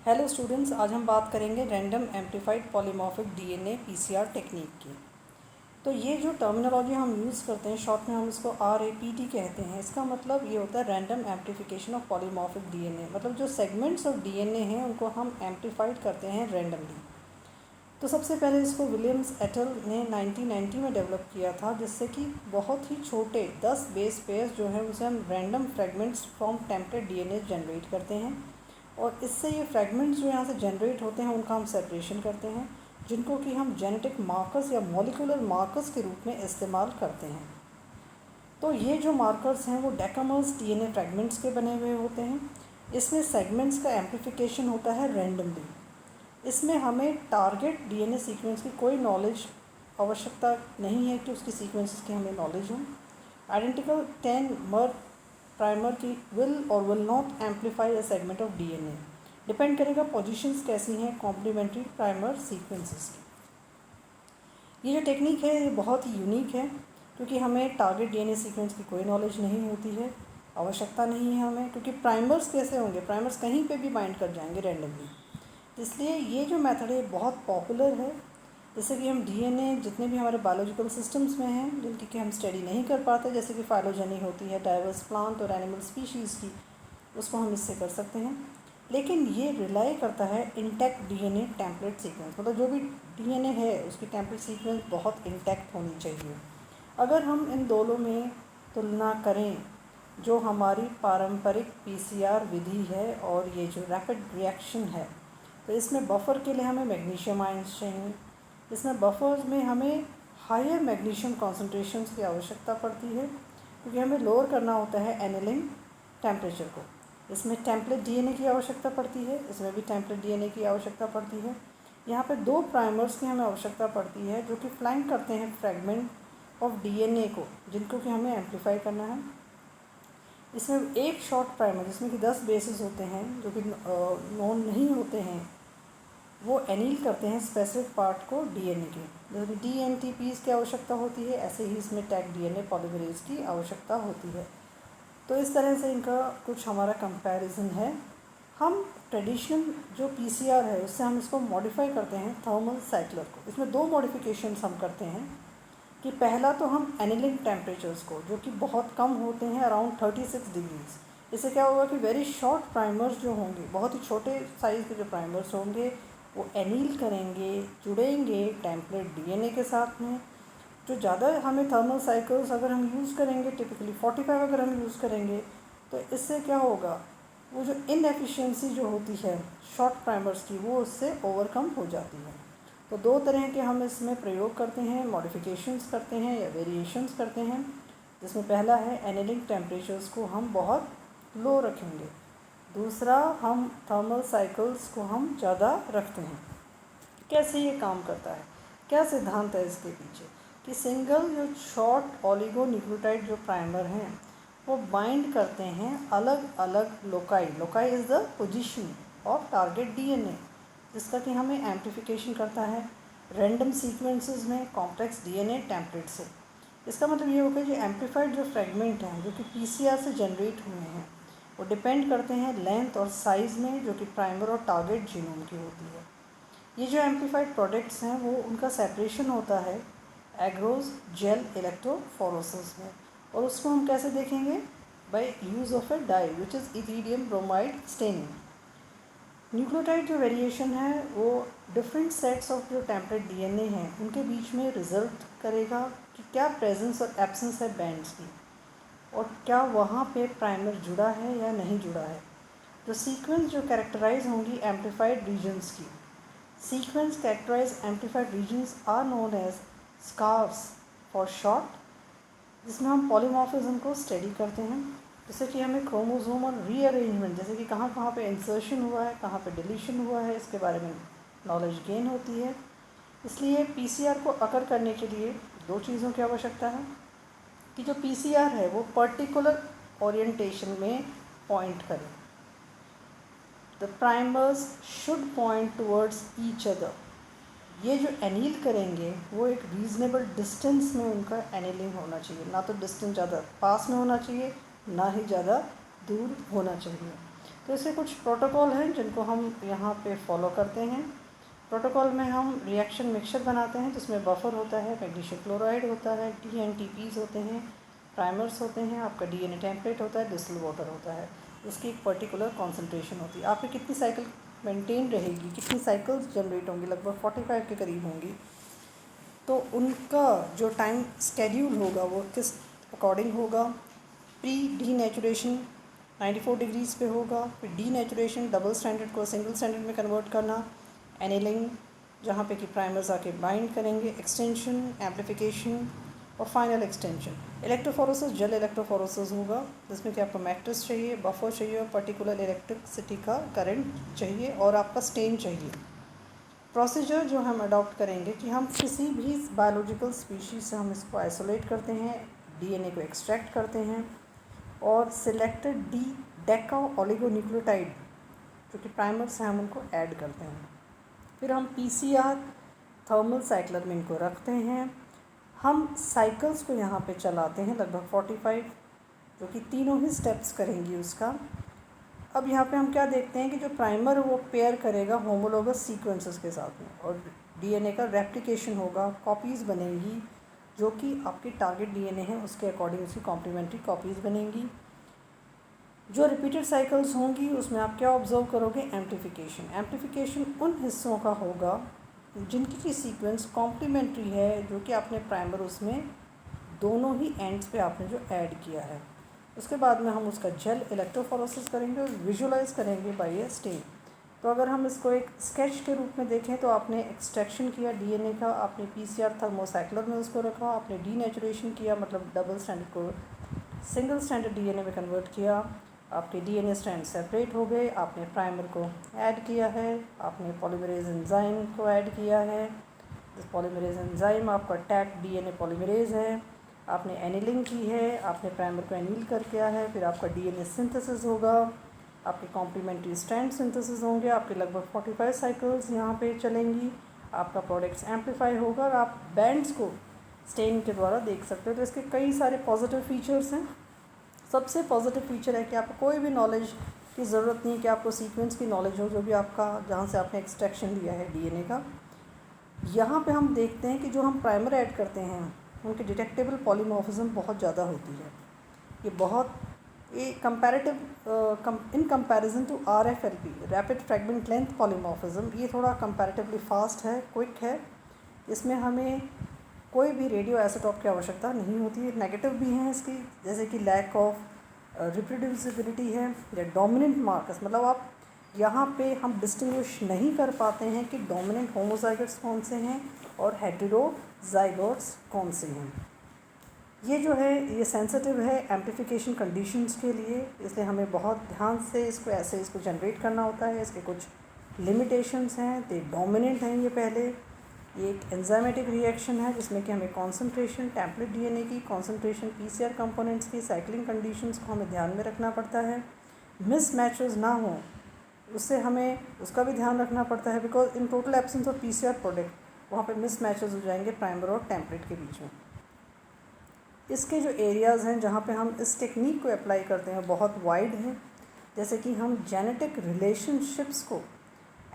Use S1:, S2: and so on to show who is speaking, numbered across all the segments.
S1: Hello students, आज हम बात करेंगे random amplified polymorphic DNA PCR technique की। तो ये जो टर्मिनोलॉजी हम यूज़ करते हैं, शॉर्ट में हम इसको RAPT कहते हैं। इसका मतलब ये होता है random amplification of polymorphic DNA. मतलब जो सेगमेंट्स ऑफ डीएनए हैं उनको हम एम्प्लीफाइड करते हैं रैंडमली। तो सबसे पहले इसको विलियम्स एटल ने 1990 में डेवलप किया था, जिससे कि बहुत ही छोटे 10 बेस पेयर्स जो हैं उसे हम random fragments from template DNA generate करते हैं, और इससे ये फ्रेगमेंट्स जो यहाँ से जनरेट होते हैं उनका हम सेपरेशन करते हैं, जिनको कि हम जेनेटिक मार्कर्स या मॉलिक्यूलर मार्कर्स के रूप में इस्तेमाल करते हैं। तो ये जो मार्कर्स हैं वो डेकामर्स डीएनए फ्रेगमेंट्स के बने हुए होते हैं। इसमें सेगमेंट्स का एम्प्लीफिकेशन होता है रैंडमली। इसमें हमें टारगेट डीएनए सीक्वेंस की कोई नॉलेज आवश्यकता नहीं है कि उसकी सीक्वेंसेस की हमें नॉलेज हो। आइडेंटिकल 10 मर प्राइमर की विल और will not amplify a segment of DNA. Depend करेगा पोजीशंस कैसी हैं कॉम्प्लीमेंट्री प्राइमर सीक्वेंसेस की। ये जो टेक्निक है ये बहुत ही यूनिक है, क्योंकि हमें टारगेट डीएनए सीक्वेंस की कोई नॉलेज नहीं होती है, आवश्यकता नहीं है हमें, क्योंकि प्राइमर्स कैसे होंगे, प्राइमर्स कहीं पे भी बाइंड कर जाएंगे रैंडमली। इसलिए ये जो मेथड है बहुत पॉपुलर है। जैसे कि हम डीएनए जितने भी हमारे बायोलॉजिकल सिस्टम्स में हैं जिनकी कि हम स्टडी नहीं कर पाते, जैसे कि फाइलोजेनी होती है डाइवर्स प्लांट और एनिमल स्पीशीज़ की, उसको हम इससे कर सकते हैं। लेकिन ये रिलाई करता है इंटैक्ट डीएनए टेम्पलेट सीक्वेंस। मतलब जो भी डीएनए है उसकी टेम्पलेट सीक्वेंस बहुत इंटैक्ट होनी चाहिए। अगर हम इन दोनों में तुलना करें, जो हमारी पारंपरिक पीसीआर विधि है और ये जो रैपिड रिएक्शन है, तो इसमें बफर के लिए हमें मैग्नीशियम आयंस चाहिए। इसमें बफर्स में हमें हायर मैग्नीशियम कॉन्सेंट्रेशंस की आवश्यकता पड़ती है, क्योंकि हमें लोअर करना होता है एनिलिंग टेम्परेचर को। इसमें टेम्पलेट डीएनए की आवश्यकता पड़ती है, इसमें भी टेम्पलेट डीएनए की आवश्यकता पड़ती है। यहाँ पे 2 प्राइमर्स की हमें आवश्यकता पड़ती है, जो कि फ्लैंक करते हैं फ्रेगमेंट ऑफ डीएनए को, जिनको कि हमें एम्प्लीफाई करना है। इसमें एक शॉर्ट प्राइमर जिसमें कि 10 बेसिस होते हैं, जो कि नॉन नहीं होते हैं, वो एनील करते हैं स्पेसिफिक पार्ट को डीएनए के। जैसे कि डीएनटीपीज़ की आवश्यकता होती है, ऐसे ही इसमें टैग डीएनए पॉलीमरेज की आवश्यकता होती है। तो इस तरह से इनका कुछ हमारा कंपैरिजन है। हम ट्रेडिशनल जो पीसीआर है उससे हम इसको मॉडिफाई करते हैं थर्मल साइक्लर को। इसमें 2 मॉडिफिकेशंस हम करते हैं कि पहला तो हम एनिलिंग टेम्परेचर्स को, जो कि बहुत कम होते हैं, अराउंड 36 डिग्रीज़। इससे क्या होगा कि वेरी शॉर्ट प्राइमर्स जो होंगे, बहुत ही छोटे साइज़ के जो प्राइमर्स होंगे, वो एनील करेंगे, जुड़ेंगे टेम्पलेट डीएनए के साथ में। जो ज़्यादा हमें थर्मल साइकिल्स अगर हम यूज़ करेंगे, टिपिकली 45 अगर हम यूज़ करेंगे, तो इससे क्या होगा, वो जो इनएफिशिएंसी जो होती है शॉर्ट प्राइमर्स की, वो उससे ओवरकम हो जाती है। तो 2 तरह के हम इसमें प्रयोग करते हैं, मॉडिफिकेशंस करते हैं या वेरिएशंस करते हैं। जिसमें पहला है एनिलिंग टेम्परेचर्स को हम बहुत लो रखेंगे, दूसरा हम थर्मल साइकिल्स को हम ज़्यादा रखते हैं। कैसे ये काम करता है, क्या सिद्धांत है इसके पीछे, कि सिंगल जो शॉर्ट ओलिगोन्यूक्लियोटाइड जो प्राइमर हैं वो बाइंड करते हैं अलग अलग loci. Loci is the position of target DNA, जिसका कि हमें एम्प्लीफिकेशन करता है रैंडम सीक्वेंसेस में कॉम्प्लेक्स डीएनए टेम्पलेट से। इसका मतलब ये होगा कि एम्प्लीफाइड जो फ्रेगमेंट हैं जो कि पीसीआर से जनरेट हुए हैं, वो डिपेंड करते हैं लेंथ और साइज़ में, जो कि प्राइमर और टारगेट जीनोम की होती है। ये जो एम्प्लीफाइड प्रोडक्ट्स हैं वो उनका सेपरेशन होता है एग्रोज जेल इलेक्ट्रोफोरोसिस में, और उसको हम कैसे देखेंगे, by use of a dye which is ethidium bromide staining. Nucleotide जो वेरिएशन है वो डिफरेंट सेट्स ऑफ जो टेम्पलेट डीएनए हैं उनके बीच में रिजल्ट करेगा कि क्या प्रेजेंस और एब्सेंस है बैंड्स की, और क्या वहाँ पे प्राइमर जुड़ा है या नहीं जुड़ा है। जो सीक्वेंस जो कैरेक्टराइज होंगी एम्प्लीफाइड रीजन्स की, sequence characterize amplified regions are known as SCARs for short, जिसमें हम पॉलीमॉर्फिज्म को स्टडी करते हैं। जैसे कि हमें क्रोमोसोमल रीअरेंजमेंट, जैसे कि कहाँ कहाँ पे इंसर्शन हुआ है, कहाँ पे डिलीशन हुआ है, इसके बारे में नॉलेज गेन होती है। इसलिए पीसीआर को अकर करने के लिए 2 चीज़ों की आवश्यकता है, कि जो पीसीआर है वो पर्टिकुलर ओरिएंटेशन में पॉइंट करे। The primers should point towards each other. ये जो एनील करेंगे वो एक रीज़नेबल डिस्टेंस में उनका एनीलिंग होना चाहिए, ना तो डिस्टेंस ज़्यादा पास में होना चाहिए, ना ही ज़्यादा दूर होना चाहिए। तो इसके कुछ प्रोटोकॉल हैं जिनको हम यहाँ पे फॉलो करते हैं। प्रोटोकॉल में हम रिएक्शन मिक्सचर बनाते हैं जिसमें बफर होता है, मैग्नीशियम क्लोराइड होता है, TNTPs होते हैं, प्राइमर्स होते हैं, आपका DNA टेम्पलेट होता है, डिस्टिल वाटर होता है। उसकी एक पर्टिकुलर कॉन्सेंट्रेशन होती है। आपकी कितनी साइकिल मेंटेन रहेगी, कितनी साइकिल्स जनरेट होंगी, लगभग 45 के करीब होंगी। तो उनका जो टाइम स्केड्यूल होगा वो किस अकॉर्डिंग होगा। प्री डीनेचुरेशन 94 डिग्रीज़ पे होगा, फिर डीनेचुरेशन डबल स्टैंडर्ड को सिंगल स्टैंडर्ड में कन्वर्ट करना, एनिलिंग जहाँ पे कि प्राइमर्स आके बाइंड करेंगे, एक्सटेंशन, एम्प्लीफिकेशन और final extension. Electrophoresis gel electrophoresis होगा जिसमें कि आपको मैट्रिक्स चाहिए, बफर चाहिए और पर्टिकुलर इलेक्ट्रिसिटी का करंट चाहिए और आपका स्टेन चाहिए। प्रोसीजर जो हम अडॉप्ट करेंगे कि हम किसी भी बायोलॉजिकल स्पीशीज़ से हम इसको आइसोलेट करते हैं, DNA को एक्सट्रैक्ट करते हैं और सिलेक्टेड डेका ओलिगोन्यूक्लियोटाइड जो कि प्राइमर्स हैं हम उनको ऐड करते हैं। फिर हम PCR थर्मल साइक्लर में इनको रखते हैं। हम साइकिल्स को यहाँ पे चलाते हैं लगभग 45, जो कि तीनों ही स्टेप्स करेंगी उसका। अब यहाँ पे हम क्या देखते हैं कि जो प्राइमर वो पेयर करेगा होमोलोगस सीक्वेंसेस के साथ में और DNA का रेप्लिकेशन होगा, कॉपीज़ बनेंगी जो कि आपकी टारगेट DNA है उसके अकॉर्डिंग उसकी कॉम्प्लीमेंट्री कॉपीज़ बनेंगी। जो रिपीटेड साइकिल्स होंगी उसमें आप क्या ऑब्जर्व करोगे, एम्प्लीफिकेशन। एम्प्लीफिकेशन उन हिस्सों का होगा जिनकी की सीक्वेंस कॉम्प्लीमेंट्री है, जो कि आपने प्राइमर उसमें दोनों ही एंड्स पे आपने जो ऐड किया है। उसके बाद में हम उसका जेल इलेक्ट्रोफोरेसिस करेंगे और विजुलाइज करेंगे बाय ए स्टेन। तो अगर हम इसको एक स्केच के रूप में देखें तो आपने एक्सट्रैक्शन किया DNA का, आपने PCR थर्मोसाइक्लर में उसको रखा, आपने डीनेचुरेशन किया मतलब डबल स्टैंडर्ड को सिंगल स्टैंडर्ड DNA में कन्वर्ट किया, आपके DNA स्ट्रैंड सेपरेट हो गए, आपने प्राइमर को ऐड किया है, आपने पॉलीमरेज एंजाइम को ऐड किया है। पॉलीमरेज एंजाइम आपका टैक DNA पॉलीमरेज है, आपने एनिलिंग की है, आपने प्राइमर को एनील कर किया है, फिर आपका DNA सिंथेसिस होगा, आपके कॉम्प्लीमेंट्री स्ट्रैंड सिंथेसिस होंगे, आपके लगभग 45 साइकिल्स यहाँ पे चलेंगी, आपका प्रोडक्ट्स एम्पलीफाई होगा और आप बैंड्स को स्टेन के द्वारा देख सकते हो। तो इसके कई सारे पॉजिटिव फीचर्स हैं। सबसे पॉजिटिव फीचर है कि आपको कोई भी नॉलेज की ज़रूरत नहीं कि आपको सीक्वेंस की नॉलेज हो, जो भी आपका जहाँ से आपने एक्सट्रैक्शन लिया है DNA का। यहाँ पे हम देखते हैं कि जो हम प्राइमर ऐड करते हैं उनकी डिटेक्टेबल पॉलीमॉर्फिज्म बहुत ज़्यादा होती है। ये comparative in comparison to RFLP rapid fragment length polymorphism, ये थोड़ा कंपैरेटिवली फास्ट है, क्विक है। इसमें हमें कोई भी रेडियो आइसोटॉप की आवश्यकता नहीं होती है। नेगेटिव भी हैं इसकी, जैसे कि लैक ऑफ रिप्रोड्यूसिबिलिटी है या डोमिनेंट मार्कर्स, मतलब आप यहाँ पे हम डिस्टिंग्विश नहीं कर पाते हैं कि डोमिनेंट होमोजाइगोट्स कौन से हैं और हेटेरोजाइगोट्स कौन से हैं। ये जो है ये सेंसिटिव है एम्प्लीफिकेशन कंडीशंस के लिए, इसलिए हमें बहुत ध्यान से इसको जनरेट करना होता है। इसके कुछ लिमिटेशंस हैं, तो डोमिनेंट हैं ये पहले। ये एक एंजाइमेटिक रिएक्शन है जिसमें कि हमें कॉन्सेंट्रेशन टेम्पलेट DNA की, कॉन्सेंट्रेशन PCR कंपोनेंट्स की, साइक्लिंग कंडीशंस को हमें ध्यान में रखना पड़ता है। मिस मैचेस ना हो उससे हमें उसका भी ध्यान रखना पड़ता है, because in total absence of PCR product वहाँ पे मिस मैचेस हो जाएंगे प्राइमर और टेम्पलेट के बीच में। इसके जो एरियाज़ हैं जहाँ पे हम इस टेक्निक को अप्लाई करते हैं बहुत वाइड हैं, जैसे कि हम जेनेटिक रिलेशनशिप्स को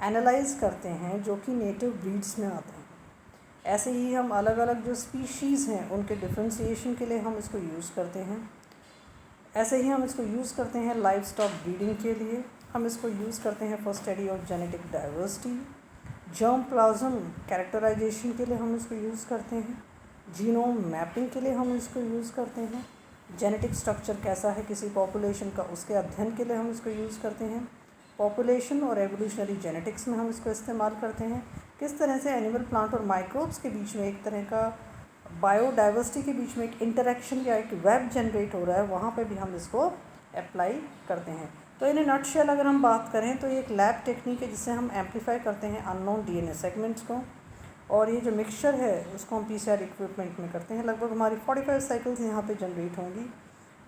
S1: एनालाइज करते हैं जो कि नेटिव ब्रीड्स में आते हैं। ऐसे ही हम अलग अलग जो स्पीशीज़ हैं उनके डिफ्रेंशिएशन के लिए हम इसको यूज़ करते हैं। ऐसे ही हम इसको यूज़ करते हैं लाइव स्टॉक ब्रीडिंग के लिए, हम इसको यूज़ करते हैं for study of genetic diversity, germplasm characterization के लिए हम इसको यूज़ करते हैं, जीनोम मैपिंग के लिए हम इसको यूज़ करते हैं, जेनेटिक स्ट्रक्चर कैसा है किसी पॉपुलेशन का उसके अध्ययन के लिए हम इसको यूज़ करते हैं, पॉपुलेशन और एवोल्यूशनरी जेनेटिक्स में हम इसको इस्तेमाल करते हैं। किस तरह से एनिमल, प्लांट और माइक्रोब्स के बीच में एक तरह का बायोडाइवर्सिटी के बीच में एक इंटरेक्शन या एक वेब जनरेट हो रहा है, वहाँ पे भी हम इसको अप्लाई करते हैं। तो इन नटशेल अगर हम बात करें तो ये एक लैब टेक्निक है जिससे हम एम्पलीफाई करते हैं अननोन DNA सेगमेंट्स को, और ये जो मिक्सचर है उसको हम PCR इक्विपमेंट में करते हैं। लगभग हमारी 45 साइकिल्स यहाँ पे जनरेट होंगी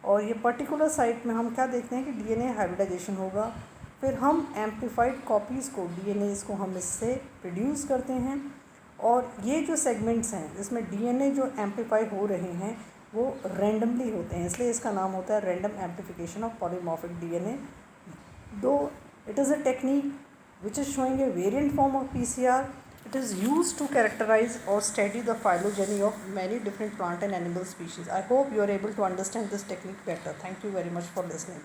S1: और ये पर्टिकुलर साइट में हम क्या देखते हैं कि DNA हाइब्रिडाइजेशन होगा, फिर हम एम्पलीफाइड कॉपीज़ को DNA को हम इससे प्रोड्यूस करते हैं। और ये जो सेगमेंट्स हैं इसमें DNA जो एम्पलीफाई हो रहे हैं वो रैंडमली होते हैं, इसलिए इसका नाम होता है random amplification of polymorphic DNA। Though it is a technique which is showing a variant form of PCR, it is used to characterize or study the phylogeny of many different plant and animal species. I hope you are able to understand this technique better. Thank you very much for listening.